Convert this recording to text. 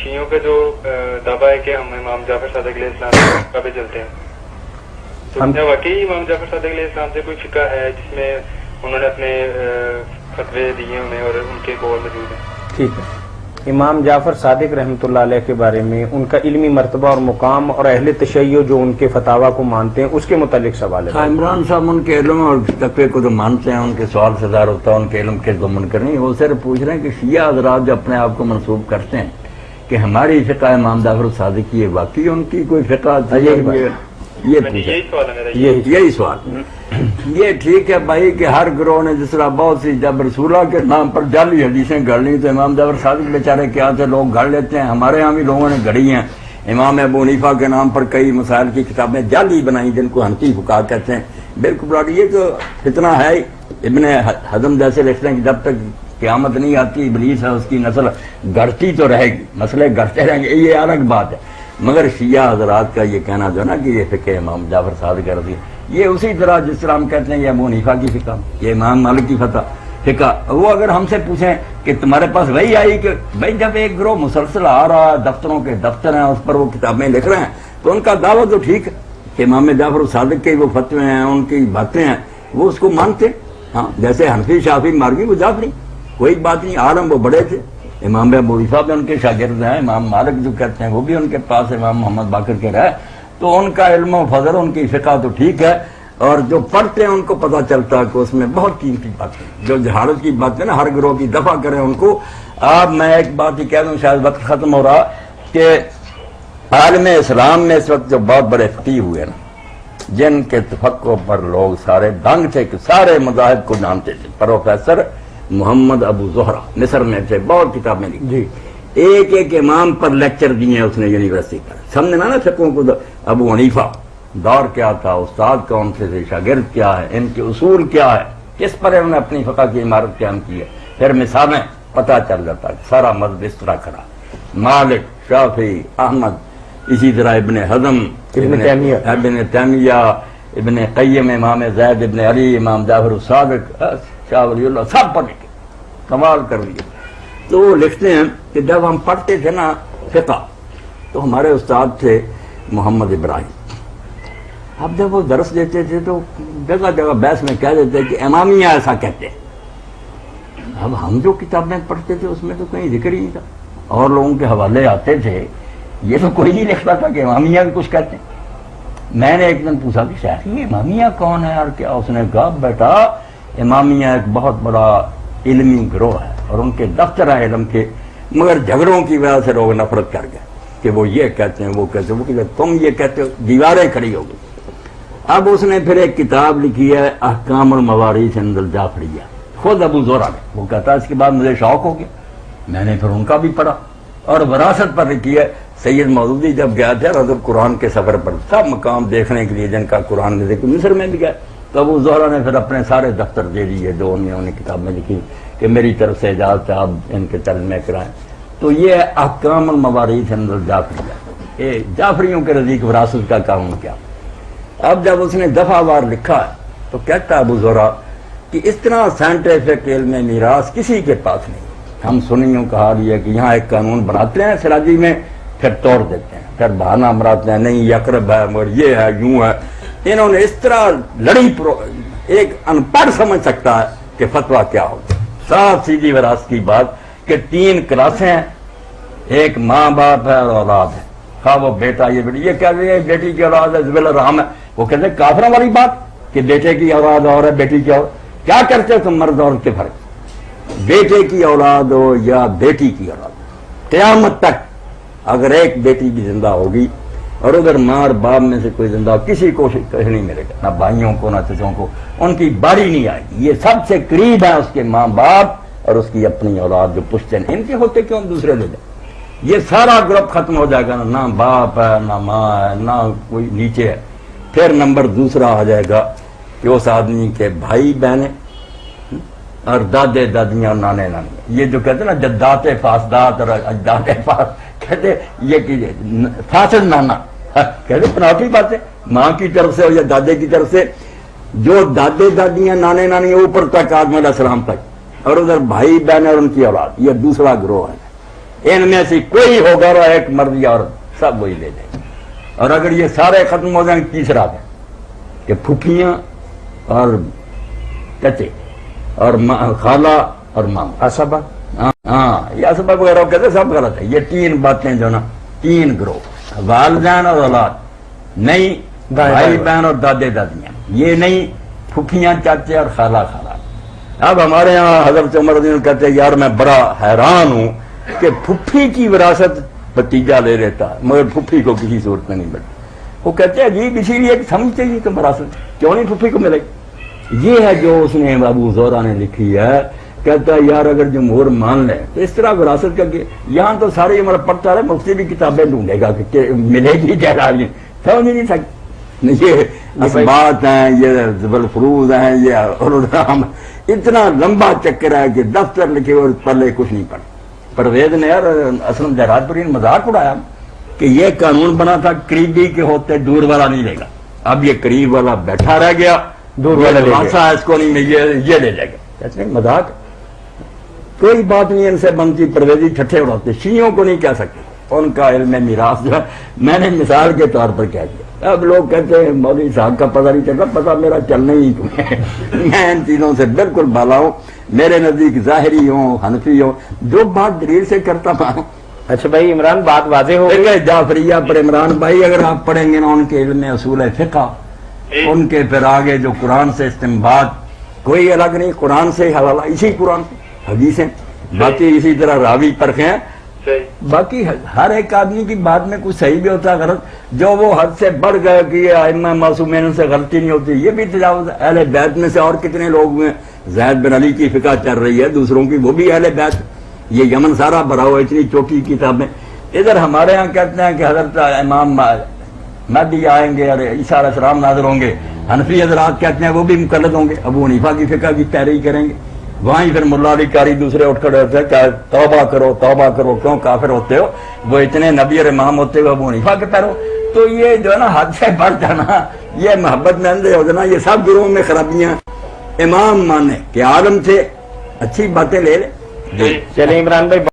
شیعوں کا جو دعویٰ ہے کہ ہم امام جعفر صادق علیہ السلام کا پہ چلتے ہیں، تو کیا واقعی امام جعفر صادق علیہ السلام سے کوئی فقہ ہے جس میں انہوں نے اپنے فتوے دیے انہیں اور ان کے قول موجود ہیں؟ ٹھیک ہے. امام جعفر صادق رحمۃ اللہ علیہ کے بارے میں ان کا علمی مرتبہ اور مقام اور اہل تشیع جو ان کے فتاوا کو مانتے ہیں اس کے متعلق سوال ہے. عمران صاحب ان کے علم اور تقوی کو تو مانتے ہیں، ان کے سوال سے ظاہر ہوتا ہے ان کے علم کے ضمن کریں. وہ صرف پوچھ رہے ہیں کہ شیعہ حضرات جو اپنے آپ کو منسوب کرتے ہیں کہ ہماری فقہ امام جعفر صادق کی ہے، واقعی ان کی کوئی فقہ یہی سوال. یہ ٹھیک ہے بھائی کہ ہر گروہ نے جس طرح بہت سی جب رسولہ کے نام پر جعلی حدیثیں گھڑ لی تو امام جعفر صادق بیچارے کیا تھے، لوگ گھڑ لیتے ہیں. ہمارے ہاں بھی لوگوں نے گھڑی ہیں. امام ابو حنیفہ کے نام پر کئی مسائل کی کتابیں جعلی بنائی جن کو حنفی فقہا کہتے ہیں. بالکل یہ تو فتنہ ہے. ابن حزم جیسے لکھتے ہیں کہ جب تک قیامت نہیں آتی ابلیس ہے اس کی نسل گڑتی تو رہے گی، مسئلے گڑتے رہیں گے، یہ الگ بات ہے. مگر شیعہ حضرات کا یہ کہنا جو ہے نا کہ یہ فقہ امام جعفر صادق رضی، یہ اسی طرح جس طرح ہم کہتے ہیں یہ ابو حنیفہ کی فقہ، یہ امام مالک کی فقہ. وہ اگر ہم سے پوچھیں کہ تمہارے پاس وہی آئی کہ بھائی جب ایک گروہ مسلسل آ رہا ہے، دفتروں کے دفتر ہیں، اس پر وہ کتابیں لکھ رہے ہیں، تو ان کا دعویٰ تو ٹھیک ہے کہ امام جعفر صادق کے وہ فتوے ہیں، ان کی باتیں ہیں، وہ اس کو مانتے. ہاں جیسے حنفی شافعی مالکی وہ جعفری، کوئی بات نہیں. عالم وہ بڑے تھے. امام ابو حنیفہ بھی ان کے شاگرد ہیں، امام مالک جو کہتے ہیں وہ بھی ان کے پاس امام محمد باقر کے رہے، تو ان کا علم و فضل ان کی فقہ تو ٹھیک ہے. اور جو پڑھتے ہیں ان کو پتہ چلتا ہے کہ اس میں بہت قیمتی باتیں جو جہالت کی باتیں نا ہر گروہ کی دفع کریں ان کو. اب میں ایک بات ہی کہہ دوں، شاید وقت ختم ہو رہا، کہ عالم اسلام میں اس وقت جو بہت بڑے فقیہ ہوئے نا، جن کے تفقہ پر لوگ سارے دنگ تھے کہ سارے مذاہب کو جانتے تھے. پروفیسر محمد ابو زہرا مصر میں تھے، بہت کتابیں لکھی جی. ایک ایک امام پر لیکچر دیے ہیں اس نے یونیورسٹی پر. سمجھنا نا فقہوں کو. ابو حنیفہ دور کیا تھا، استاد کون سے تھے، شاگرد کیا ہے، ان کے اصول کیا ہے، کس پر انہوں نے اپنی فقہ کی عمارت قائم کی ہے. پھر مثالیں پتہ چل جاتا ہے سارا مذہب اس طرح کھڑا. مالک، شافعی، احمد، اسی طرح ابن حزم، ابن تیمیہ، ابن قیم، امام زید ابن علی، امام جعفر صادق، شاہ ولی اللہ، سب پڑھ کے کمال کر لیے. تو وہ لکھتے ہیں کہ جب ہم پڑھتے تھے نا فقہ تو ہمارے استاد تھے محمد ابراہیم. اب جب وہ درس دیتے تھے تو جگہ جگہ بحث میں کہہ دیتے کہ امامیہ ایسا کہتے ہیں. اب ہم جو کتابیں پڑھتے تھے اس میں تو کہیں ذکر ہی نہیں تھا، اور لوگوں کے حوالے آتے تھے، یہ تو کوئی نہیں لکھتا تھا کہ امامیہ بھی کچھ کہتے ہیں. میں نے ایک دن پوچھا کہ شیخ یہ امامیہ کون ہے اور کیا؟ اس نے کہا بیٹا امامیہ ایک بہت بڑا علمی گروہ ہے اور ان کے دفتر ہیں علم کے، مگر جھگڑوں کی وجہ سے لوگ نفرت کر گئے کہ وہ یہ کہتے ہیں وہ کہتے ہیں، وہ کہتے ہیں تم یہ کہتے ہو، دیواریں کھڑی ہو گئی. اب اس نے پھر ایک کتاب لکھی ہے احکام الموارث عند الجعفریہ، خود ابو زہرا نے. وہ کہتا ہے اس کے بعد مجھے شوق ہو گیا، میں نے پھر ان کا بھی پڑھا. اور وراثت پر لکھی ہے. سید مودودی جب گیا تھا رضب قرآن کے سفر پر سب مقام دیکھنے کے لیے جن کا قرآن میں ذکر، مصر میں بھی گئے، تو ابو زہرا نے پھر اپنے سارے دفتر دے دیے جو انہوں نے کتاب میں لکھی کہ میری طرف سے اجازت ہے آپ ان کے ترجمے کرائیں. تو یہ احکام الموارث عند الجعفریہ، یہ جعفریوں کے نزدیک وراثت کا قانون کیا. اب جب اس نے دفعہ وار لکھا ہے تو کہتا ہے ابو زہرا کہ اس طرح سائنٹیفک علم میراث کسی کے پاس نہیں. ہم سنیوں کا حال یہ ہے کہ یہاں ایک قانون بناتے ہیں سراجی میں، پھر توڑ دیتے ہیں، پھر بہانہ بناتے ہیں نہیں یہ اقرب ہے مگر یہ ہے یوں ہے. انہوں نے اس طرح لڑی ایک ان پڑھ سمجھ سکتا ہے کہ فتویٰ کیا ہوگا. صاف سیدھی وراثت کی بات کہ 3 کلاسیں ہیں، ایک ماں باپ ہے اور اولاد ہے، خواہ وہ بیٹا یہ بیٹی، یہ کہہ رہے ہیں بیٹی کی اولاد ہے ذوی الارحام ہے، وہ کہتے ہیں کافروں والی بات کہ بیٹے کی اولاد اور ہے بیٹی کی اولاد. کیا کرتے تم مرد عورت کے فرق؟ بیٹے کی اولاد ہو یا بیٹی کی اولاد، قیامت تک اگر ایک بیٹی بھی زندہ ہوگی اور اگر ماں اور باپ میں سے کوئی زندہ ہو کسی کو نہیں ملے گا، نہ بھائیوں کو نہ چچوں کو، ان کی باری نہیں آئے گی. یہ سب سے قریب ہے اس کے ماں باپ اور اس کی اپنی اولاد جو پشتن ان کے ہوتے کیوں دوسرے لے جائیں. یہ سارا گروپ ختم ہو جائے گا، نہ باپ ہے نہ ماں ہے نہ کوئی نیچے ہے. پھر نمبر دوسرا آ جائے گا کہ اس آدمی کے بھائی بہنیں اور دادے دادیاں نانے نانی، یہ جو کہتے ہیں نا جدات فاسدات اور اجداد کہتے یہ فاسد نانا، کہتے پناوٹی بات ہے، ماں کی طرف سے یا دادے کی طرف سے جو دادے دادیاں نانے نانی اوپر تک آدم علیہ السلام تک، اور ادھر بھائی بہن اور ان کی اولاد، یہ دوسرا گروہ ہے. ان میں سے کوئی ہوگا اور ایک مرضی اور سب وہی لے لیں. اور اگر یہ سارے ختم ہو جائیں تیسرا ہے کہ پھوپھیاں اور چچے اور خالہ اور ماما اسبا. ہاں یہ اسباب وغیرہ کہتے سب غلط ہے. یہ تین باتیں جو نا تین گروہ والدین اور اولاد نہیں بھائی بہن اور دادے دادیاں یہ نہیں پھوپھیاں چاچے اور خالہ خالہ. اب ہمارے یہاں حضرت عمر رضی اللہ عنہ کہتے ہیں یار میں بڑا حیران ہوں کہ پھوپھی کی وراثت بھتیجا لے لیتا مگر پھوپھی کو کسی صورت میں نہیں ملتی. وہ کہتے ہیں عجیب اسی لیے سمجھتے ہی تو وراثت کیوں نہیں پھوپھی کو ملے. یہ ہے جو اس نے ابو زہرا نے لکھی ہے. کہتا ہے یار اگر جمہور مان لے تو اس طرح وراثت کا یہاں تو ساری عمر پڑھتا رہے مفتی بھی کتابیں ڈھونڈے گا کہ ملے گی جہراری سمجھ نہیں سکتی. یہ اسبات ہیں یہ زبل فروز ہیں یہ اتنا لمبا چکر ہے کہ دفتر لکھے اور پلے کچھ نہیں پڑھ. پرویز نے یار اسلم جہرات پوری نے مذاق اڑایا کہ یہ قانون بنا تھا قریبی کے ہوتے دور والا نہیں لے گا. اب یہ قریب والا بیٹھا رہ گیا دور والا اس کو نہیں یہ لے لے گا. مذاق کوئی بات نہیں ان سے بنتی. پرویزی ٹھٹھے اڑاتے شیعوں کو نہیں کہہ سکتے. ان کا علم میراث جو ہے میں نے مثال کے طور پر کہہ دیا. اب لوگ کہتے ہیں مولوی صاحب کا پتہ نہیں چلتا. پتہ میرا چلنا ہی میں ان چیزوں سے بالکل بالا ہوں. میرے نزدیک ظاہری ہوں حنفی ہوں جو بات دلیل سے کرتا ہوں. اچھا بھائی عمران بات واضح ہو گئی. جعفریہ پر عمران بھائی اگر آپ پڑھیں گے نا ان کے علم اصول فقہ ان کے پھر آگے جو قرآن سے استنباط کوئی الگ نہیں. قرآن سے حوالہ اسی قرآن سے حدیثیں باقی اسی طرح راوی پرکھیں ہیں. باقی ہر ایک آدمی کی بات میں کچھ صحیح بھی ہوتا ہے غلط جو وہ حد سے بڑھ گئے کہ یہ ائمہ معصومین سے غلطی نہیں ہوتی یہ بھی تجاوز. اہل بیت میں سے اور کتنے لوگ ہوئے زید بن علی کی فقہ چل رہی ہے دوسروں کی وہ بھی اہل بیت. یہ یمن سارا بھرا ہوا اتنی چوٹی کتابیں. ادھر ہمارے ہاں کہتے ہیں کہ حضرت امام مہدی آئیں گے اور عیسیٰ علیہ السلام نازل ہوں گے. حنفی حضرات کہتے ہیں وہ بھی مقلد ہوں گے ابو حنیفہ کی فقہ کی پیروی کریں گے. وہیں پھر ملا علی قاری دوسرے اٹھ کھڑے ہوتے ہیں کہ توبہ کرو کیوں کافر ہوتے ہو. وہ اتنے نبی اور امام ہوتے ہوئے ابو حنیفہ کے پیرو. تو یہ جو ہے نا حد سے بڑھ جانا یہ محبت میں اندھے ہو جانا یہ سب گروہوں میں خرابیاں. امام مانے کہ عالم سے اچھی باتیں لے لے. چلے عمران بھائی